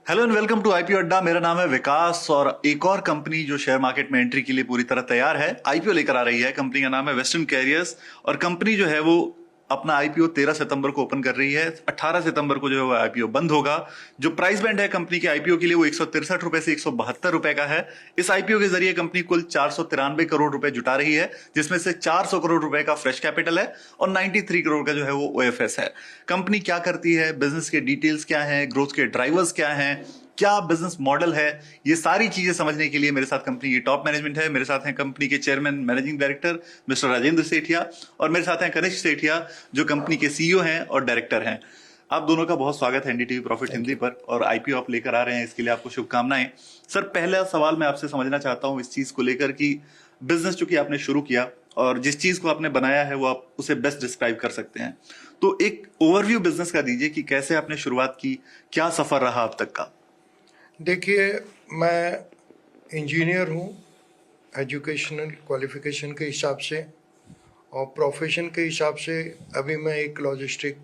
Hello and welcome to IPO Adda. मेरा नाम है विकास और एक और कंपनी जो शेयर मार्केट में एंट्री के लिए पूरी तरह तैयार है, आईपीओ लेकर आ रही है। कंपनी का नाम है वेस्टर्न कैरियर्स और कंपनी जो है वो अपना आईपीओ 13 सितंबर को ओपन कर रही है। 18 सितंबर को जो है वो आईपीओ बंद होगा। जो प्राइस बैंड है कंपनी के आईपीओ के लिए वो 163 रुपए से 172 रुपए का है। इस आईपीओ के जरिए कंपनी कुल 493 करोड़ रुपए जुटा रही है, जिसमें से 400 करोड़ रुपए का फ्रेश कैपिटल है और 93 करोड़ का जो है वो ओएफएस है। कंपनी क्या करती है, बिजनेस के डिटेल्स क्या है, ग्रोथ के ड्राइवर्स क्या हैं, क्या बिजनेस मॉडल है, ये सारी चीजें समझने के लिए मेरे साथ कंपनी की टॉप मैनेजमेंट है। मेरे साथ हैं कंपनी के chairman managing director mister Rajendra Sethia और मेरे साथ हैं कनिष्क सेठिया जो कंपनी के सीईओ हैं और डायरेक्टर हैं। आप दोनों का बहुत स्वागत है एनडीटीवी प्रॉफिट हिंदी पर और आईपीओ आप लेकर आ रहे हैं, इसके लिए आपको शुभकामनाएं। सर, पहला सवाल मैं आपसे समझना चाहता हूं इस चीज को लेकर कि बिजनेस चूंकि आपने शुरू किया और जिस चीज को आपने बनाया है वो आप उसे बेस्ट डिस्क्राइब कर सकते हैं, तो एक ओवरव्यू बिजनेस का दीजिए कि कैसे आपने शुरुआत की, क्या सफर रहा अब तक का। देखिए, मैं इंजीनियर हूँ एजुकेशनल क्वालिफिकेशन के हिसाब से, और प्रोफेशन के हिसाब से अभी मैं एक लॉजिस्टिक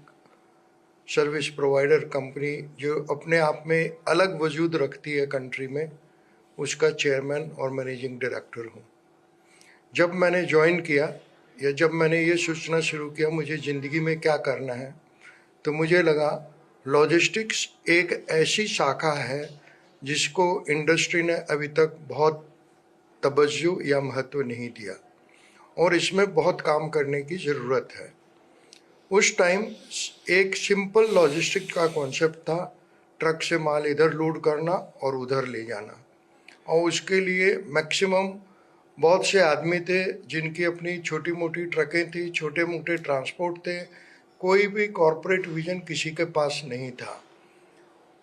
सर्विस प्रोवाइडर कंपनी जो अपने आप में अलग वजूद रखती है कंट्री में, उसका चेयरमैन और मैनेजिंग डायरेक्टर हूँ। जब मैंने ज्वाइन किया या जब मैंने ये सोचना शुरू किया मुझे ज़िंदगी में क्या करना है, तो मुझे लगा लॉजिस्टिक्स एक ऐसी शाखा है जिसको इंडस्ट्री ने अभी तक बहुत तवज्जो या महत्व नहीं दिया और इसमें बहुत काम करने की ज़रूरत है। उस टाइम एक सिंपल लॉजिस्टिक का कॉन्सेप्ट था, ट्रक से माल इधर लोड करना और उधर ले जाना, और उसके लिए मैक्सिमम बहुत से आदमी थे जिनकी अपनी छोटी मोटी ट्रकें थी, छोटे मोटे ट्रांसपोर्ट थे, कोई भी कॉरपोरेट विजन किसी के पास नहीं था।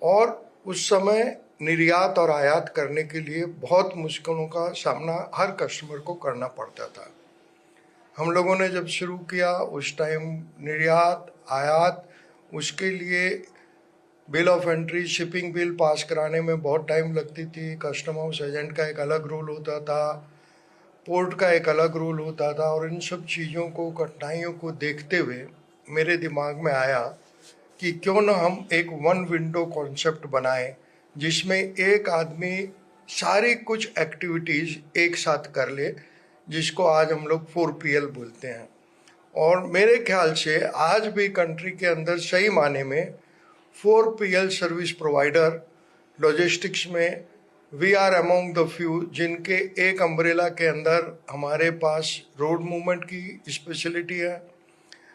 और उस समय निर्यात और आयात करने के लिए बहुत मुश्किलों का सामना हर कस्टमर को करना पड़ता था। हम लोगों ने जब शुरू किया उस टाइम निर्यात आयात, उसके लिए bill of entry, shipping bill pass कराने में बहुत टाइम लगती थी। कस्टम हाउस एजेंट का एक अलग रोल होता था, पोर्ट का एक अलग रोल होता था, और इन सब चीज़ों को, कठिनाइयों को देखते हुए मेरे दिमाग में आया कि क्यों ना हम एक वन विंडो कॉन्सेप्ट बनाएं जिसमें एक आदमी सारी कुछ एक्टिविटीज़ एक साथ कर ले, जिसको आज हम लोग 4PL बोलते हैं। और मेरे ख्याल से आज भी कंट्री के अंदर सही माने में 4PL सर्विस प्रोवाइडर लॉजिस्टिक्स में we are among the few जिनके एक अम्ब्रेला के अंदर हमारे पास रोड मूवमेंट की स्पेशलिटी है,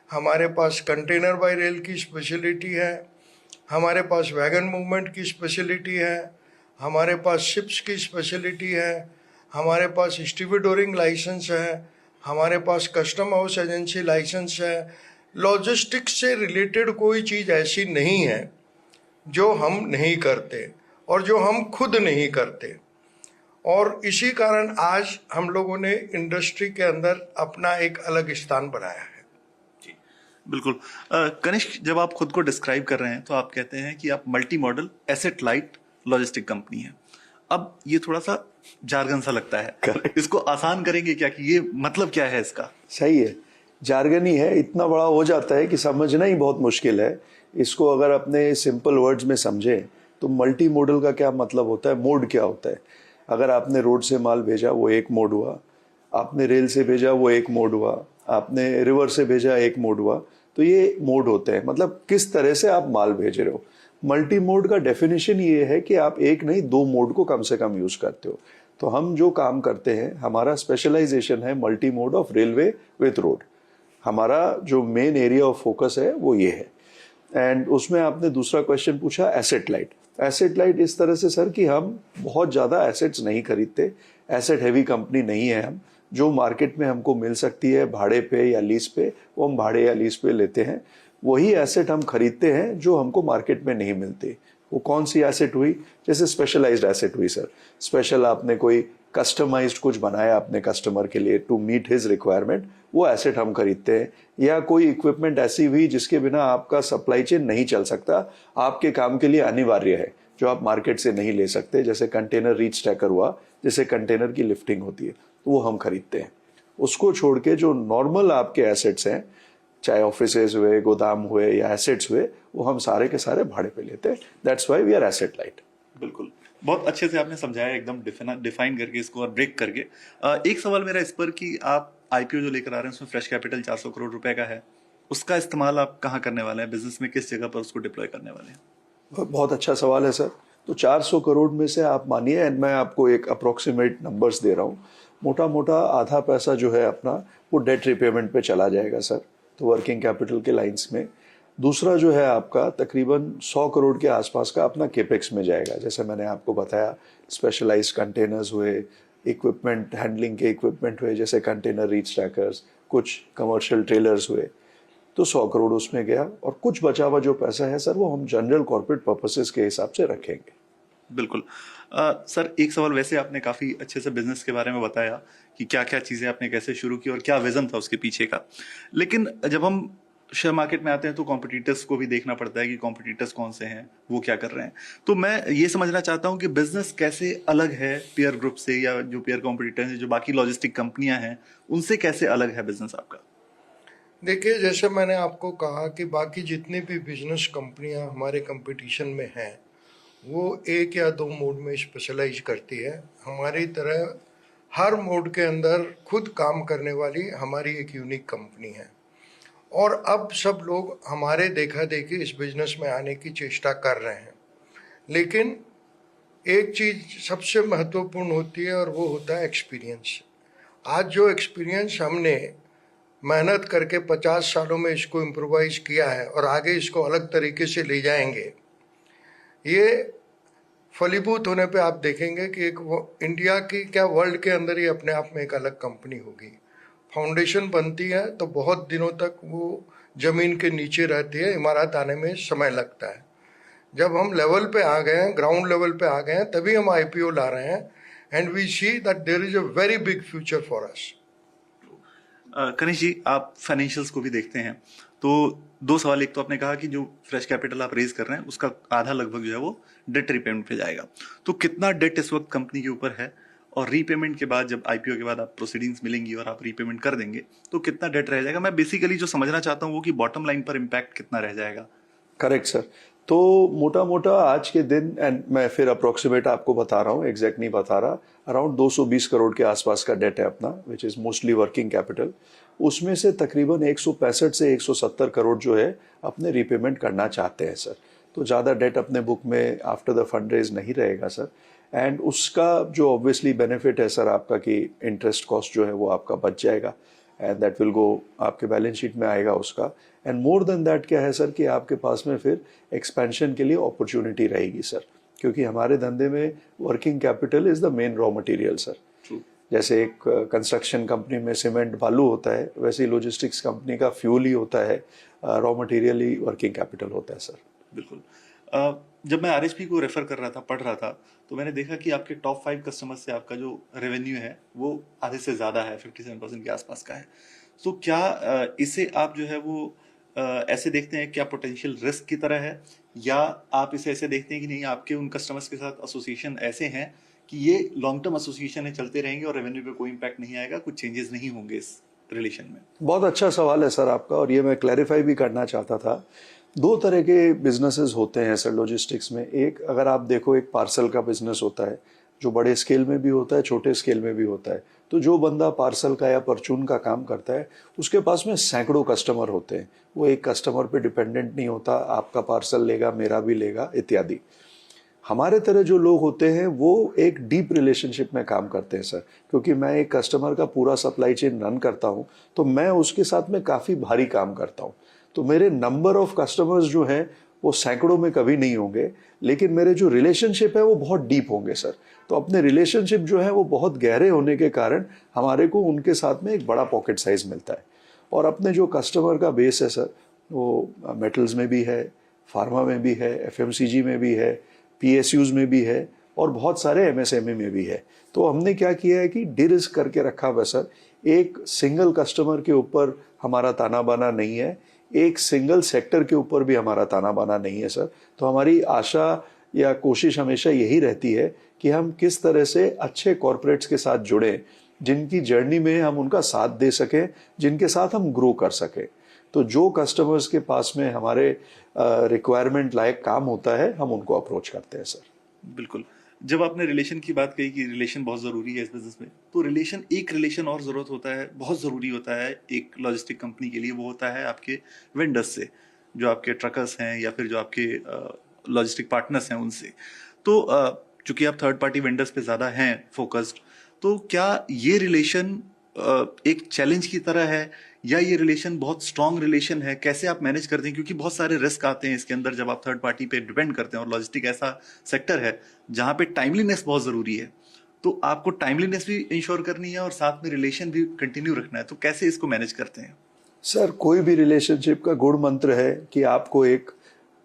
हमारे पास कंटेनर बाय रेल की स्पेशलिटी है, हमारे पास वैगन मूवमेंट की स्पेशलिटी है, हमारे पास शिप्स की स्पेशलिटी है, हमारे पास स्टीवेडोरिंग लाइसेंस है, हमारे पास कस्टम हाउस एजेंसी लाइसेंस है। लॉजिस्टिक्स से रिलेटेड कोई चीज़ ऐसी नहीं है जो हम नहीं करते और जो हम खुद नहीं करते, और इसी कारण आज हम लोगों ने इंडस्ट्री के अंदर अपना एक अलग स्थान बनाया है। बिल्कुल। कनिष्क, जब आप खुद को डिस्क्राइब कर रहे हैं तो आप कहते हैं कि आप multi modal asset light logistic company है। अब ये थोड़ा सा जार्गन सा लगता है, इसको आसान करेंगे क्या कि ये मतलब क्या है इसका? सही है, जार्गन ही है, इतना बड़ा हो जाता है कि समझना ही बहुत मुश्किल है। इसको अगर अपने सिंपल वर्ड्स में समझें तो मल्टी मॉडल का क्या मतलब होता है, मोड क्या होता है। अगर आपने रोड से माल भेजा वो एक मोड हुआ, आपने रेल से भेजा वो एक मोड हुआ, आपने रिवर से भेजा एक मोड हुआ। तो ये मोड होते हैं, मतलब किस तरह से आप माल भेज रहे हो। मल्टी मोड का डेफिनेशन ये है कि आप एक नहीं दो मोड को कम से कम यूज करते हो। तो हम जो काम करते हैं, हमारा स्पेशलाइजेशन है multi mode of railway with road. हमारा जो मेन एरिया ऑफ फोकस है वो ये है। एंड उसमें आपने दूसरा क्वेश्चन पूछा एसेट लाइट। एसेट लाइट इस तरह से सर कि हम बहुत ज़्यादा एसेट्स नहीं खरीदते, एसेट हैवी कंपनी नहीं है हम। जो मार्केट में हमको मिल सकती है भाड़े पे या लीज पे, वो हम भाड़े या लीज पे लेते हैं। वही एसेट हम खरीदते हैं जो हमको मार्केट में नहीं मिलती। वो कौन सी एसेट हुई, जैसे स्पेशलाइज्ड एसेट हुई सर। स्पेशल आपने कोई कस्टमाइज्ड कुछ बनाया अपने कस्टमर के लिए टू मीट हिज रिक्वायरमेंट, वो एसेट हम खरीदते हैं। या कोई इक्विपमेंट ऐसी हुई जिसके बिना आपका सप्लाई चेन नहीं चल सकता, आपके काम के लिए अनिवार्य है, जो आप मार्केट से नहीं ले सकते, जैसे कंटेनर रीच स्टैकर हुआ, जैसे कंटेनर की लिफ्टिंग होती है, तो वो हम खरीदते हैं। उसको छोड़ के जो नॉर्मल आपके एसेट्स हैं, चाहे ऑफिसेज हुए, गोदाम हुए या एसेट्स हुए, वो हम सारे के सारे भाड़े पे लेते हैं। That's why we are asset light. बिल्कुल, बहुत अच्छे से आपने समझाया, एकदम डिफाइन करके इसको और ब्रेक करके। एक सवाल मेरा इस पर कि आप आईपीओ जो लेकर आ रहे हैं उसमें फ्रेश कैपिटल 400 करोड़ रुपए का है, उसका इस्तेमाल आप कहाँ करने वाले हैं बिजनेस में, किस जगह पर उसको डिप्लॉय करने वाले हैं? बहुत अच्छा सवाल है सर। तो 400 करोड़ में से आप मानिए, एंड मैं आपको एक अप्रोक्सीमेट नंबर्स दे रहा हूँ, मोटा मोटा आधा पैसा जो है अपना वो डेट रिपेमेंट पे चला जाएगा सर, तो वर्किंग कैपिटल के लाइंस में। दूसरा जो है आपका तकरीबन 100 करोड़ के आसपास का अपना केपेक्स में जाएगा, जैसे मैंने आपको बताया, स्पेशलाइज कंटेनर्स हुए, इक्विपमेंट, हैंडलिंग के इक्विपमेंट हुए जैसे कंटेनर रीच ट्रैकर्स, कुछ कमर्शियल ट्रेलर्स हुए, तो 100 करोड़ उसमें गया। और कुछ बचा हुआ जो पैसा है सर वो हम जनरल कॉर्पोरेट पर्पसेस के हिसाब से रखेंगे। बिल्कुल। सर एक सवाल, वैसे आपने काफ़ी अच्छे से बिजनेस के बारे में बताया कि क्या क्या चीज़ें आपने कैसे शुरू की और क्या विजन था उसके पीछे का, लेकिन जब हम शेयर मार्केट में आते हैं तो कॉम्पिटिटर्स को भी देखना पड़ता है कि कॉम्पिटिटर्स कौन से हैं, वो क्या कर रहे हैं। तो मैं ये समझना चाहता हूँ कि बिजनेस कैसे अलग है पीयर ग्रुप से, या जो पीयर कॉम्पिटिटर्स हैं, जो बाकी लॉजिस्टिक कंपनियां हैं, उनसे कैसे अलग है बिजनेस आपका? देखिए, जैसे मैंने आपको कहा कि बाकी जितनी भी बिजनेस कंपनियां हमारे कंपटीशन में हैं वो एक या दो मोड में स्पेशलाइज करती है। हमारी तरह हर मोड के अंदर खुद काम करने वाली हमारी एक यूनिक कंपनी है। और अब सब लोग हमारे देखा देखी इस बिजनेस में आने की चेष्टा कर रहे हैं, लेकिन एक चीज़ सबसे महत्वपूर्ण होती है और वो होता है एक्सपीरियंस। आज जो एक्सपीरियंस हमने मेहनत करके 50 सालों में इसको इम्प्रोवाइज किया है और आगे इसको अलग तरीके से ले जाएंगे, ये फलीभूत होने पे आप देखेंगे कि एक इंडिया की क्या वर्ल्ड के अंदर ही अपने आप में एक अलग कंपनी होगी। फाउंडेशन बनती है तो बहुत दिनों तक वो ज़मीन के नीचे रहती है, इमारत आने में समय लगता है। जब हम लेवल पे आ गए हैं, ग्राउंड लेवल पे आ गए हैं, तभी हम आईपीओ ला रहे हैं, and we see that there is a very big future for us. Kanish ji, आप फाइनेंशियल्स को भी देखते हैं, तो दो सवाल। एक तो आपने कहा कि जो फ्रेश कैपिटल आप रेज कर रहे हैं उसका आधा लगभग जो है वो डेट रिपेमेंट पे जाएगा, तो कितना डेट इस वक्त कंपनी के ऊपर है, और रीपेमेंट के बाद, जब आईपीओ के बाद आप प्रोसीडिंग्स मिलेंगी और आप रीपेमेंट कर देंगे तो कितना डेट रह जाएगा? मैं बेसिकली जो समझना चाहता हूँ वो कि बॉटम लाइन पर इम्पैक्ट कितना रह जाएगा। Correct sir. तो मोटा मोटा आज के दिन, एंड मैं फिर अप्रोक्सीमेट आपको बता रहा हूँ, एग्जैक्ट नहीं बता रहा, अराउंड 220 करोड़ के आसपास का डेट है अपना, which is mostly working capital. उसमें से तकरीबन 165 से 170 करोड़ जो है अपने रीपेमेंट करना चाहते हैं सर। तो ज़्यादा डेट अपने बुक में आफ्टर द फंड रेज नहीं रहेगा सर। एंड उसका जो ऑब्वियसली बेनिफिट है सर आपका कि इंटरेस्ट कॉस्ट जो है वो आपका बच जाएगा, एंड दैट विल गो, आपके बैलेंस शीट में आएगा उसका। एंड मोर देन दैट क्या है सर कि आपके पास में फिर एक्सपेंशन के लिए अपॉर्चुनिटी रहेगी सर, क्योंकि हमारे धंधे में working capital is the main raw material sir. जैसे एक कंस्ट्रक्शन कंपनी में सीमेंट बालू होता है, वैसे ही लॉजिस्टिक्स कंपनी का फ्यूल ही होता है, रॉ मटेरियल ही वर्किंग कैपिटल होता है सर। बिल्कुल। जब मैं आरएचपी को रेफर कर रहा था, पढ़ रहा था, तो मैंने देखा कि आपके टॉप 5 कस्टमर से आपका जो रेवेन्यू है वो आधे से ज़्यादा है, 57% के आसपास का है। तो क्या इसे आप जो है वो ऐसे देखते हैं, क्या पोटेंशियल रिस्क की तरह है, या आप इसे ऐसे देखते हैं कि नहीं, आपके उन कस्टमर्स के साथ एसोसिएशन ऐसे हैं कि ये लॉन्ग टर्म एसोसिएशन है, चलते रहेंगे और रेवेन्यू पे कोई इम्पैक्ट नहीं आएगा, कुछ चेंजेस नहीं होंगे इस रिलेशन में? बहुत अच्छा सवाल है सर आपका, और ये मैं क्लैरिफाई भी करना चाहता था। दो तरह के बिजनेसेस होते हैं सर लॉजिस्टिक्स में। एक, अगर आप देखो, एक पार्सल का बिजनेस होता है जो बड़े स्केल में भी होता है, छोटे स्केल में भी होता है। तो जो बंदा पार्सल का या परचून का काम करता है उसके पास में सैकड़ों कस्टमर होते हैं, वो एक कस्टमर पे डिपेंडेंट नहीं होता, आपका पार्सल लेगा, मेरा भी लेगा, इत्यादि। हमारे तरह जो लोग होते हैं वो एक डीप रिलेशनशिप में काम करते हैं सर, क्योंकि मैं एक कस्टमर का पूरा सप्लाई चेन रन करता हूँ, तो मैं उसके साथ में काफ़ी भारी काम करता हूँ। तो मेरे नंबर ऑफ कस्टमर्स जो हैं वो सैकड़ों में कभी नहीं होंगे, लेकिन मेरे जो रिलेशनशिप है वो बहुत डीप होंगे सर। तो अपने रिलेशनशिप जो है वो बहुत गहरे होने के कारण हमारे को उनके साथ में एक बड़ा पॉकेट साइज मिलता है। और अपने जो कस्टमर का बेस है सर, वो मेटल्स में भी है, फार्मा में भी है, एफएमसीजी में भी है, पीएसयूज में भी है, और बहुत सारे एमएसएमई में भी है। तो हमने क्या किया है कि डिरिस्क करके रखा हुआ सर। एक सिंगल कस्टमर के ऊपर हमारा ताना बाना नहीं है, एक सिंगल सेक्टर के ऊपर भी हमारा ताना बाना नहीं है सर। तो हमारी आशा या कोशिश हमेशा यही रहती है कि हम किस तरह से अच्छे कॉरपोरेट्स के साथ जुड़ें, जिनकी जर्नी में हम उनका साथ दे सकें, जिनके साथ हम ग्रो कर सकें। तो जो कस्टमर्स के पास में हमारे रिक्वायरमेंट लायक काम होता है, हम उनको अप्रोच करते हैं सर। बिल्कुल। जब आपने रिलेशन की बात कही कि रिलेशन बहुत ज़रूरी है इस बिज़नेस में, तो एक रिलेशन और ज़रूरत होता है, बहुत ज़रूरी होता है एक लॉजिस्टिक कंपनी के लिए, वो होता है आपके वेंडर्स से, जो आपके ट्रकर्स हैं या फिर जो आपके लॉजिस्टिक पार्टनर्स हैं उनसे। तो चूँकि आप थर्ड पार्टी वेंडर्स पे ज़्यादा हैं फ़ोकस्ड, तो क्या ये रिलेशन एक चैलेंज की तरह है या ये रिलेशन बहुत स्ट्रॉन्ग रिलेशन है? कैसे आप मैनेज करते हैं? क्योंकि बहुत सारे रिस्क आते हैं इसके अंदर जब आप थर्ड पार्टी पे डिपेंड करते हैं, और लॉजिस्टिक ऐसा सेक्टर है जहां पे टाइमलीनेस बहुत जरूरी है। तो आपको टाइमलीनेस भी इंश्योर करनी है और साथ में रिलेशन भी कंटिन्यू रखना है, तो कैसे इसको मैनेज करते हैं? सर, कोई भी रिलेशनशिप का गुण मंत्र है कि आपको एक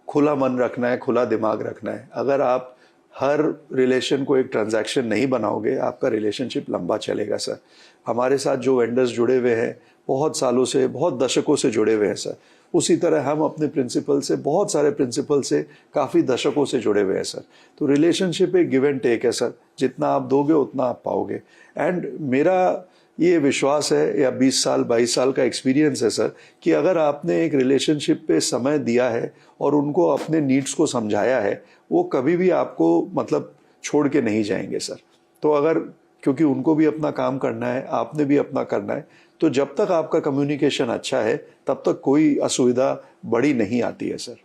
खुला मन रखना है, खुला दिमाग रखना है। अगर आप हर रिलेशन को एक ट्रांजैक्शन नहीं बनाओगे, आपका रिलेशनशिप लंबा चलेगा सर। हमारे साथ जो वेंडर्स जुड़े हुए हैं, बहुत सालों से, बहुत दशकों से जुड़े हुए हैं सर। उसी तरह हम अपने प्रिंसिपल से, बहुत सारे प्रिंसिपल से काफ़ी दशकों से जुड़े हुए हैं सर। तो रिलेशनशिप एक गिव एंड टेक है सर। जितना आप दोगे उतना आप पाओगे। एंड मेरा ये विश्वास है, या 20 साल 22 साल का एक्सपीरियंस है सर, कि अगर आपने एक रिलेशनशिप पे समय दिया है और उनको अपने नीड्स को समझाया है, वो कभी भी आपको मतलब छोड़ के नहीं जाएंगे सर। तो अगर, क्योंकि उनको भी अपना काम करना है, आपने भी अपना करना है, तो जब तक आपका कम्युनिकेशन अच्छा है तब तक कोई असुविधा बड़ी नहीं आती है सर।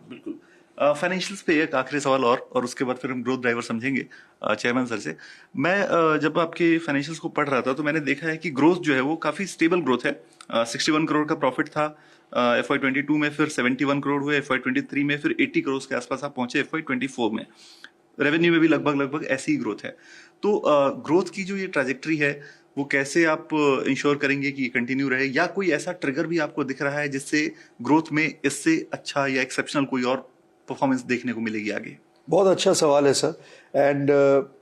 बिल्कुल। फाइनेंशियल्स पे एक आखिरी सवाल और उसके बाद फिर हम ग्रोथ ड्राइवर समझेंगे चेयरमैन सर से। मैं जब आपके फाइनेंशियल्स को पढ़ रहा था तो मैंने देखा है कि ग्रोथ जो है वो काफी स्टेबल ग्रोथ है। 61 करोड़ का प्रॉफिट था FY22 में, फिर 71 करोड़ हुए FY23 में, फिर 80 करोड़ के आसपास आप पहुंचे FY24 में। रेवेन्यू में भी लगभग ऐसी ही ग्रोथ है। तो ग्रोथ की जो ये ट्रैजेक्टरी है वो कैसे आप इंश्योर करेंगे कि कंटिन्यू रहे, या कोई ऐसा ट्रिगर भी आपको दिख रहा है जिससे ग्रोथ में इससे अच्छा या एक्सेप्शनल कोई और परफॉर्मेंस देखने को मिलेगी आगे? बहुत अच्छा सवाल है सर। एंड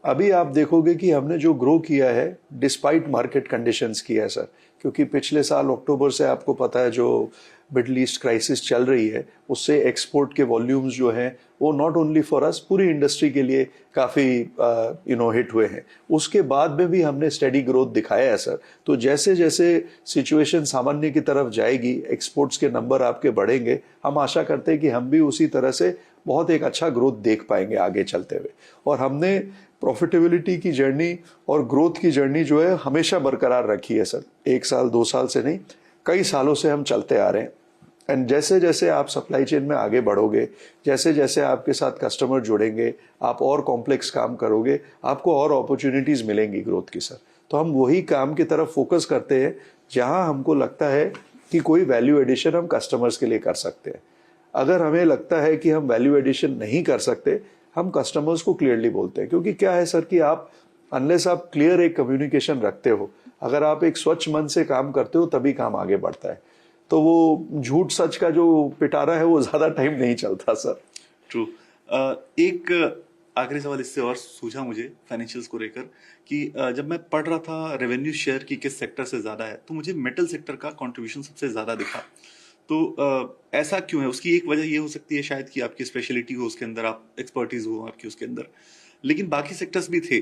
अभी आप देखोगे कि हमने जो ग्रो किया है डिस्पाइट मार्केट कंडीशंस किया है सर। क्योंकि पिछले साल अक्टूबर से आपको पता है जो मिडल ईस्ट क्राइसिस चल रही है, उससे एक्सपोर्ट के वॉल्यूम्स जो हैं वो नॉट ओनली फॉर अस, पूरी इंडस्ट्री के लिए काफ़ी हिट हुए हैं। उसके बाद में भी हमने स्टेडी ग्रोथ दिखाया है सर। तो जैसे जैसे सिचुएशन सामान्य की तरफ जाएगी, एक्सपोर्ट्स के नंबर आपके बढ़ेंगे, हम आशा करते हैं कि हम भी उसी तरह से बहुत एक अच्छा ग्रोथ देख पाएंगे आगे चलते हुए। और हमने प्रॉफिटेबिलिटी की जर्नी और ग्रोथ की जर्नी जो है हमेशा बरकरार रखी है सर। 1 साल 2 साल से नहीं, कई सालों से हम चलते आ रहे हैं। एंड जैसे जैसे आप सप्लाई चेन में आगे बढ़ोगे, जैसे जैसे आपके साथ कस्टमर जुड़ेंगे, आप और कॉम्प्लेक्स काम करोगे, आपको और अपॉर्चुनिटीज मिलेंगी ग्रोथ की सर। तो हम वही काम की तरफ फोकस करते हैं जहां हमको लगता है कि कोई वैल्यू एडिशन हम कस्टमर्स के लिए कर सकते हैं। अगर हमें लगता है कि हम वैल्यू एडिशन नहीं कर सकते, हम कस्टमर्स को क्लियरली बोलते हैं। क्योंकि क्या है सर कि आप अनलेस आप क्लियर एक कम्युनिकेशन रखते हो, अगर आप एक स्वच्छ मन से काम करते हो, तभी काम आगे बढ़ता है। तो वो झूठ सच का जो पिटारा है वो ज्यादा टाइम नहीं चलता सर। ट्रू। एक आखिरी सवाल इससे और सूझा मुझे फाइनेंशियल्स को लेकर कि जब मैं पढ़ रहा था रेवेन्यू शेयर की किस सेक्टर से ज्यादा है, तो मुझे मेटल सेक्टर का कंट्रीब्यूशन सबसे ज्यादा दिखा। तो ऐसा क्यों है? उसकी एक वजह ये हो सकती है शायद कि आपकी स्पेशलिटी हो उसके अंदर, आप एक्सपर्टीज हो आपकी उसके अंदर, लेकिन बाकी सेक्टर्स भी थे।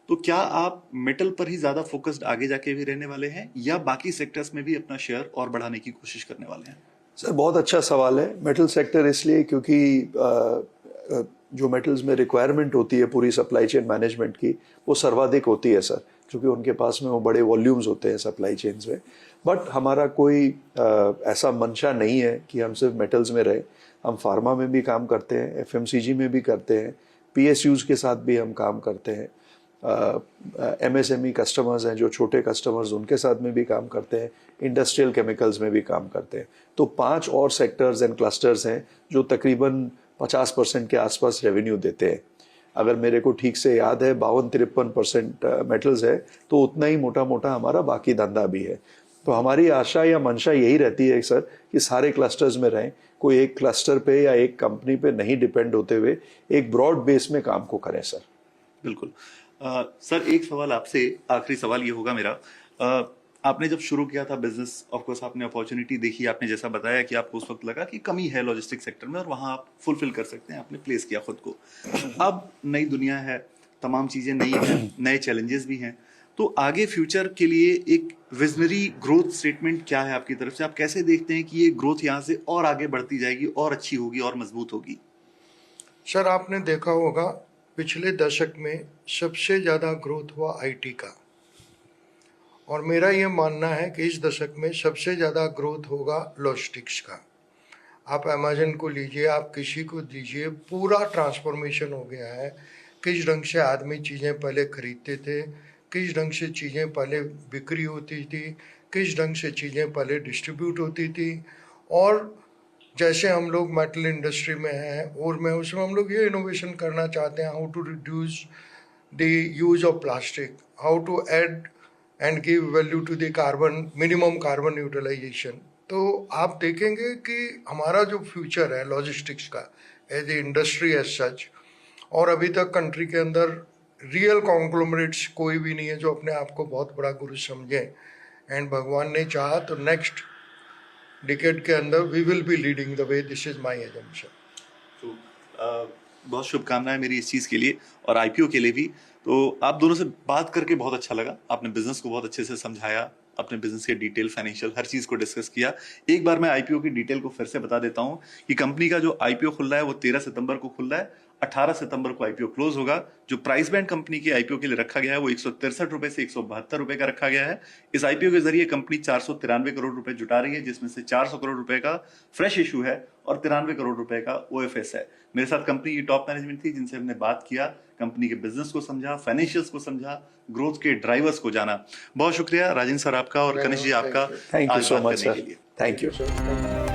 तो क्या आप मेटल पर ही ज्यादा फोकस्ड आगे जाके भी रहने वाले हैं, या बाकी सेक्टर्स में भी अपना शेयर और बढ़ाने की कोशिश करने वाले हैं? सर, बहुत अच्छा सवाल है। मेटल सेक्टर इसलिए क्योंकि जो मेटल्स में रिक्वायरमेंट होती है पूरी सप्लाई चेन मैनेजमेंट की, वो सर्वाधिक होती है सर, क्योंकि उनके पास में वो बड़े वॉल्यूम्स होते हैं सप्लाई चेन्स में। बट हमारा कोई ऐसा मंशा नहीं है कि हम सिर्फ मेटल्स में रहे। हम फार्मा में भी काम करते हैं, FMCG में भी करते हैं, PSUs के साथ भी हम काम करते हैं, MSME कस्टमर्स हैं जो छोटे कस्टमर्स, उनके साथ में भी काम करते हैं, इंडस्ट्रियल केमिकल्स में भी काम करते हैं। तो 5 और सेक्टर्स एंड क्लस्टर्स हैं जो तकरीबन 50% के आसपास रेवेन्यू देते हैं। अगर मेरे को ठीक से याद है 52-53% मेटल्स है, तो उतना ही मोटा मोटा हमारा बाकी धंधा भी है। तो हमारी आशा या मंशा यही रहती है सर कि सारे क्लस्टर्स में रहें, कोई एक क्लस्टर पे या एक कंपनी पे नहीं डिपेंड होते हुए एक ब्रॉड बेस में काम को करें सर। बिल्कुल। सर, एक सवाल आपसे, आखिरी सवाल ये होगा मेरा। आपने जब शुरू किया था बिजनेस, ऑफ कोर्स आपने अपॉर्चुनिटी देखी, आपने जैसा बताया कि आपको उस वक्त लगा कि कमी है लॉजिस्टिक सेक्टर में और वहां आप फुलफिल कर सकते हैं, आपने प्लेस किया खुद को। अब नई दुनिया है, तमाम चीजें नई हैं, नए चैलेंजेस भी हैं, तो आगे फ्यूचर के लिए एक विजनरी ग्रोथ स्टेटमेंट क्या है आपकी तरफ से? आप कैसे देखते हैं कि ये ग्रोथ यहाँ से और आगे बढ़ती जाएगी और अच्छी होगी और मजबूत होगी? सर, आपने देखा होगा पिछले दशक में सबसे ज़्यादा ग्रोथ हुआ आईटी का, और मेरा ये मानना है कि इस दशक में सबसे ज़्यादा ग्रोथ होगा लॉजिस्टिक्स का। आप अमेजन को लीजिए, आप किसी को दीजिए, पूरा ट्रांसफॉर्मेशन हो गया है। किस ढंग से आदमी चीज़ें पहले खरीदते थे, किस ढंग से चीज़ें पहले बिक्री होती थी, किस ढंग से चीज़ें पहले डिस्ट्रीब्यूट होती थी, और जैसे हम लोग मेटल इंडस्ट्री में हैं और मैं उसमें हम लोग ये इनोवेशन करना चाहते हैं, how to reduce the use of plastic, how to add and give value to the carbon, minimum carbon utilisation. तो आप देखेंगे कि हमारा जो फ्यूचर है लॉजिस्टिक्स का as a industry as such, और अभी तक कंट्री के अंदर रियल कॉन्ग्लोमरेट्स कोई भी नहीं है जो अपने आप को बहुत बड़ा गुरु समझे, एंड भगवान ने चाहा तो नेक्स्ट डिकेड के अंदर we will be leading the way, this is my assumption. तो बहुत शुभकामनाएं मेरी इस चीज के लिए और आईपीओ के लिए भी। तो आप दोनों से बात करके बहुत अच्छा लगा, आपने बिजनेस को बहुत अच्छे से समझाया, अपने बिजनेस के डिटेल, फाइनेंशियल, हर चीज को डिस्कस किया। एक बार मैं आईपीओ की डिटेल को फिर से बता देता हूं कि कंपनी का जो आईपीओ खुल रहा है वो 13 सितंबर को खुल रहा है, 18 सितंबर को आईपीओ क्लोज होगा। जो प्राइस बैंड कंपनी के आईपीओ के लिए रखा गया है वो 163 रुपए से 172 रुपए का रखा गया है। इस आईपीओ के जरिए कंपनी 493 करोड़ रुपए जुटा रही है, जिसमें से 400 करोड़ रुपए का फ्रेश इशू है और 93 करोड़ रुपए का ओएफएस है। मेरे साथ कंपनी की टॉप मैनेजमेंट थी जिनसे हमने बात किया, कंपनी के बिजनेस को समझा, फाइनेंशियल्स को समझा, ग्रोथ के ड्राइवर्स को जाना। बहुत शुक्रिया राजेंद्र सर आपका और कनिष्क जी आपका थैंक यू आज सो बात मच करने सर, के लिए। Thank you.